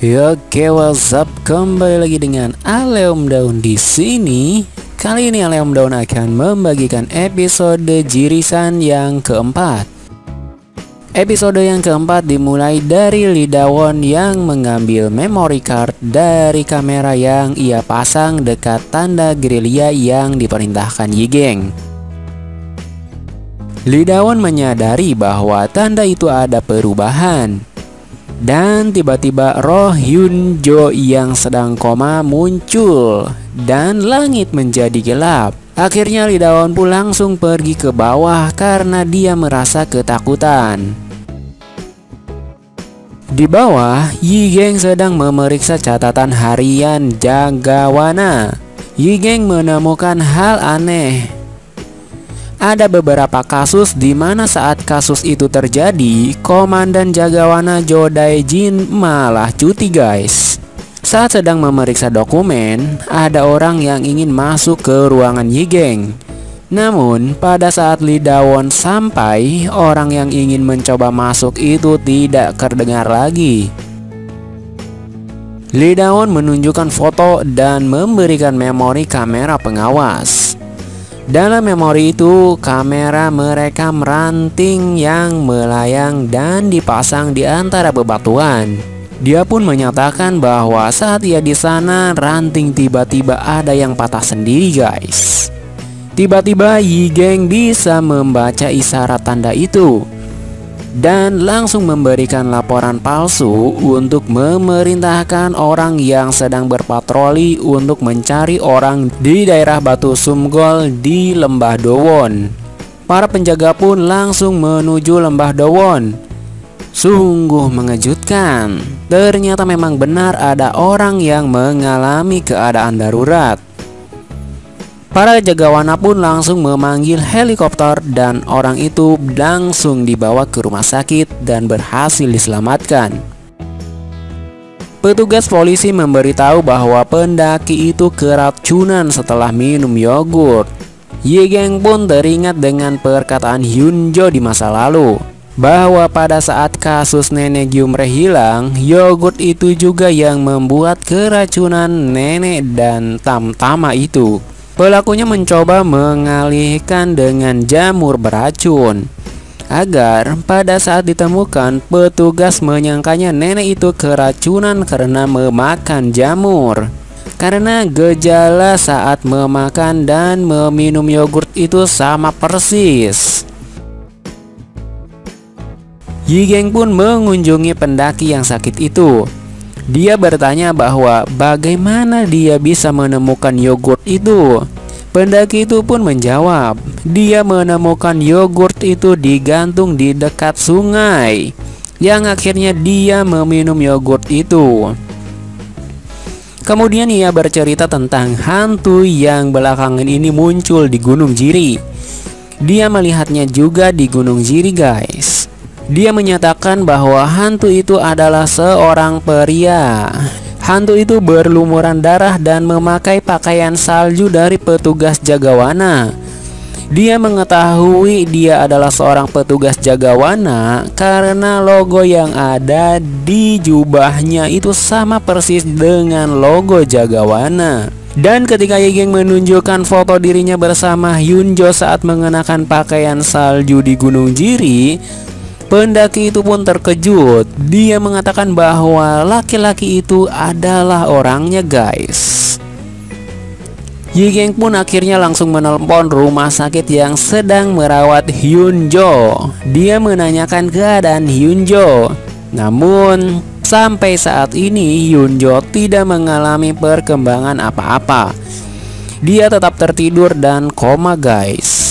Oke, what's up? Kembali lagi dengan Aleom Daun di sini. Kali ini Aleom Daun akan membagikan episode Jirisan yang keempat. Episode yang keempat dimulai dari Lee Da-won yang mengambil memory card dari kamera yang ia pasang dekat tanda gerilya yang diperintahkan Yi Geng. Lee Da-won menyadari bahwa tanda itu ada perubahan. Dan tiba-tiba roh Hyun Jo yang sedang koma muncul dan langit menjadi gelap. Akhirnya Lee Da-won pun langsung pergi ke bawah karena dia merasa ketakutan. Di bawah, Yi Geng sedang memeriksa catatan harian Jagawana. Yi Geng menemukan hal aneh. Ada beberapa kasus di mana saat kasus itu terjadi, Komandan Jagawana Jo Dae-jin malah cuti guys. Saat sedang memeriksa dokumen, ada orang yang ingin masuk ke ruangan Yi Geng. Namun, pada saat Lee Da-won sampai, orang yang ingin mencoba masuk itu tidak terdengar lagi. Lee Da-won menunjukkan foto dan memberikan memori kamera pengawas. Dalam memori itu, kamera merekam ranting yang melayang dan dipasang di antara bebatuan. Dia pun menyatakan bahwa saat ia di sana, ranting tiba-tiba ada yang patah sendiri, guys. Tiba-tiba Yi Geng bisa membaca isyarat tanda itu dan langsung memberikan laporan palsu untuk memerintahkan orang yang sedang berpatroli untuk mencari orang di daerah Batu Sumgol di Lembah Dowon. Para penjaga pun langsung menuju Lembah Dowon. Sungguh mengejutkan. Ternyata memang benar ada orang yang mengalami keadaan darurat. Para Jagawana pun langsung memanggil helikopter dan orang itu langsung dibawa ke rumah sakit dan berhasil diselamatkan. Petugas polisi memberitahu bahwa pendaki itu keracunan setelah minum yogurt. Yi Geng pun teringat dengan perkataan Hyun Jo di masa lalu, bahwa pada saat kasus nenek Gyumre hilang, yogurt itu juga yang membuat keracunan nenek dan Tamtama itu. Pelakunya mencoba mengalihkan dengan jamur beracun agar pada saat ditemukan petugas menyangkanya nenek itu keracunan karena memakan jamur. Karena gejala saat memakan dan meminum yogurt itu sama persis. Yi Geng pun mengunjungi pendaki yang sakit itu. Dia bertanya bahwa bagaimana dia bisa menemukan yogurt itu. Pendaki itu pun menjawab, dia menemukan yogurt itu digantung di dekat sungai. Yang akhirnya dia meminum yogurt itu. Kemudian ia bercerita tentang hantu yang belakangan ini muncul di Gunung Jiri. Dia melihatnya juga di Gunung Jiri guys. Dia menyatakan bahwa hantu itu adalah seorang pria. Hantu itu berlumuran darah dan memakai pakaian salju dari petugas Jagawana. Dia mengetahui dia adalah seorang petugas Jagawana karena logo yang ada di jubahnya itu sama persis dengan logo Jagawana. Dan ketika Yi Geng menunjukkan foto dirinya bersama Hyun Jo saat mengenakan pakaian salju di Gunung Jiri, pendaki itu pun terkejut. Dia mengatakan bahwa laki-laki itu adalah orangnya guys. Yi Geng pun akhirnya langsung menelpon rumah sakit yang sedang merawat Hyun Jo. Dia menanyakan keadaan Hyun Jo. Namun sampai saat ini Hyun Jo tidak mengalami perkembangan apa-apa. Dia tetap tertidur dan koma guys.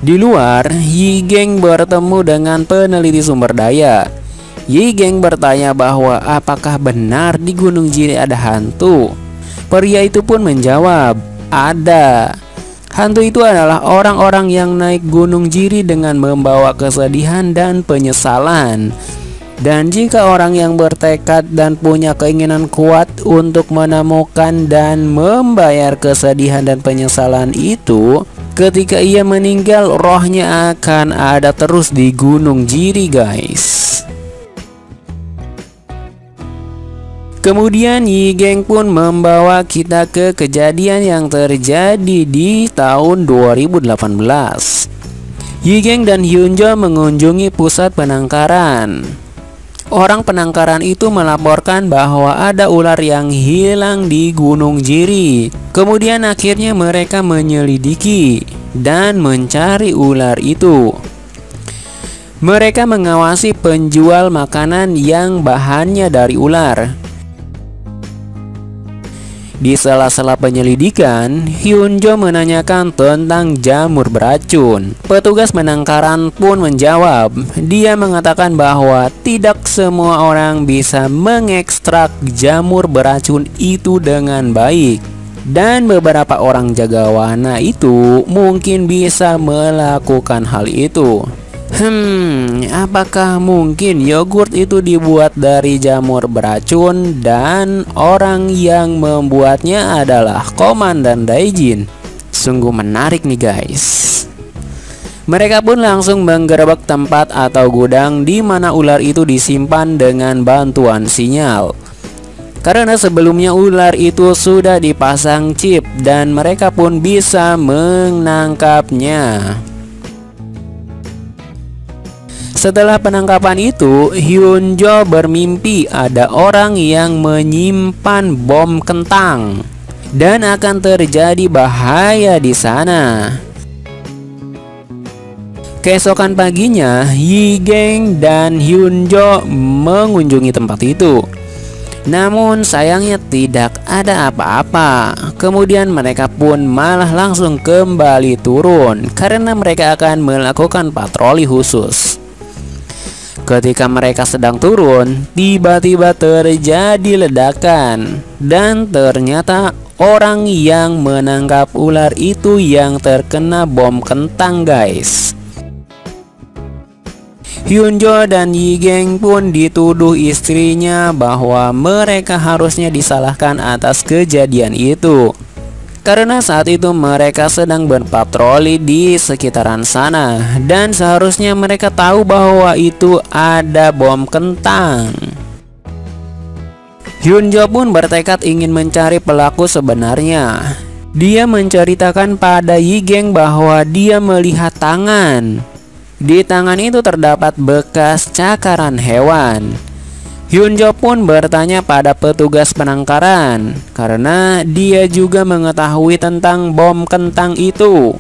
Di luar, Yi Geng bertemu dengan peneliti sumber daya. Yi Geng bertanya bahwa apakah benar di Gunung Jiri ada hantu. Pria itu pun menjawab, ada. Hantu itu adalah orang-orang yang naik Gunung Jiri dengan membawa kesedihan dan penyesalan. Dan jika orang yang bertekad dan punya keinginan kuat untuk menemukan dan membayar kesedihan dan penyesalan itu, ketika ia meninggal, rohnya akan ada terus di Gunung Jiri guys. Kemudian Yigeng pun membawa kita ke kejadian yang terjadi di tahun 2018. Yigeng dan Hyunjo mengunjungi pusat penangkaran. Orang penangkaran itu melaporkan bahwa ada ular yang hilang di Gunung Jiri. Kemudian akhirnya mereka menyelidiki dan mencari ular itu. Mereka mengawasi penjual makanan yang bahannya dari ular. Di sela-sela penyelidikan, Hyunjo menanyakan tentang jamur beracun. Petugas penangkaran pun menjawab. Dia mengatakan bahwa tidak semua orang bisa mengekstrak jamur beracun itu dengan baik. Dan beberapa orang jagawana itu mungkin bisa melakukan hal itu. Apakah mungkin yogurt itu dibuat dari jamur beracun dan orang yang membuatnya adalah Komandan Daijin? Sungguh menarik nih guys. Mereka pun langsung menggerebek tempat atau gudang di mana ular itu disimpan dengan bantuan sinyal. Karena sebelumnya ular itu sudah dipasang chip dan mereka pun bisa menangkapnya. Setelah penangkapan itu, Hyunjo bermimpi ada orang yang menyimpan bom kentang dan akan terjadi bahaya di sana. Keesokan paginya, Yigeng dan Hyunjo mengunjungi tempat itu. Namun sayangnya tidak ada apa-apa. Kemudian mereka pun malah langsung kembali turun karena mereka akan melakukan patroli khusus. Ketika mereka sedang turun, tiba-tiba terjadi ledakan. Dan ternyata orang yang menangkap ular itu yang terkena bom kentang guys. Hyunjo dan Yigeng pun dituduh istrinya bahwa mereka harusnya disalahkan atas kejadian itu. Karena saat itu mereka sedang berpatroli di sekitaran sana dan seharusnya mereka tahu bahwa itu ada bom kentang. Hyunjo pun bertekad ingin mencari pelaku sebenarnya. Dia menceritakan pada Yigeng bahwa dia melihat tangan. Di tangan itu terdapat bekas cakaran hewan. Hyunjo pun bertanya pada petugas penangkaran karena dia juga mengetahui tentang bom kentang itu.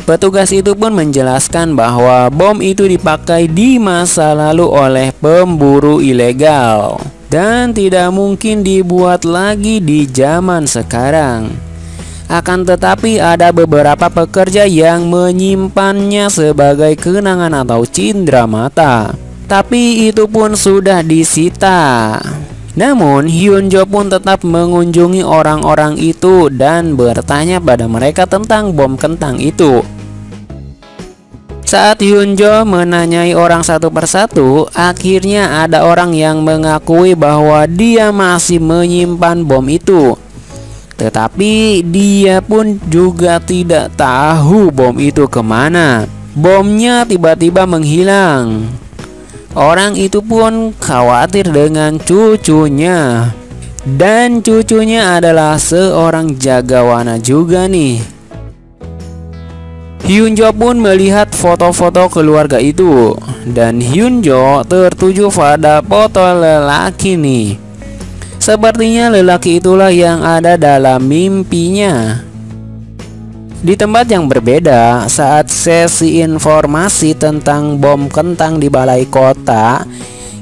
Petugas itu pun menjelaskan bahwa bom itu dipakai di masa lalu oleh pemburu ilegal dan tidak mungkin dibuat lagi di zaman sekarang. Akan tetapi ada beberapa pekerja yang menyimpannya sebagai kenangan atau cindera mata. Tapi itu pun sudah disita. Namun Hyunjo pun tetap mengunjungi orang-orang itu dan bertanya pada mereka tentang bom kentang itu. Saat Hyunjo menanyai orang satu persatu, akhirnya ada orang yang mengakui bahwa dia masih menyimpan bom itu. Tetapi dia pun juga tidak tahu bom itu kemana. Bomnya tiba-tiba menghilang. Orang itu pun khawatir dengan cucunya. Dan cucunya adalah seorang jagawana juga nih. Hyunjo pun melihat foto-foto keluarga itu. Dan Hyunjo tertuju pada foto lelaki nih. Sepertinya lelaki itulah yang ada dalam mimpinya. Di tempat yang berbeda, saat sesi informasi tentang bom kentang di balai kota,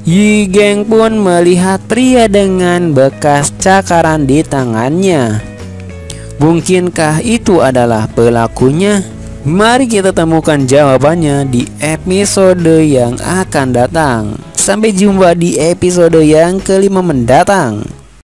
Yigeng pun melihat pria dengan bekas cakaran di tangannya. Mungkinkah itu adalah pelakunya? Mari kita temukan jawabannya di episode yang akan datang. Sampai jumpa di episode yang kelima mendatang.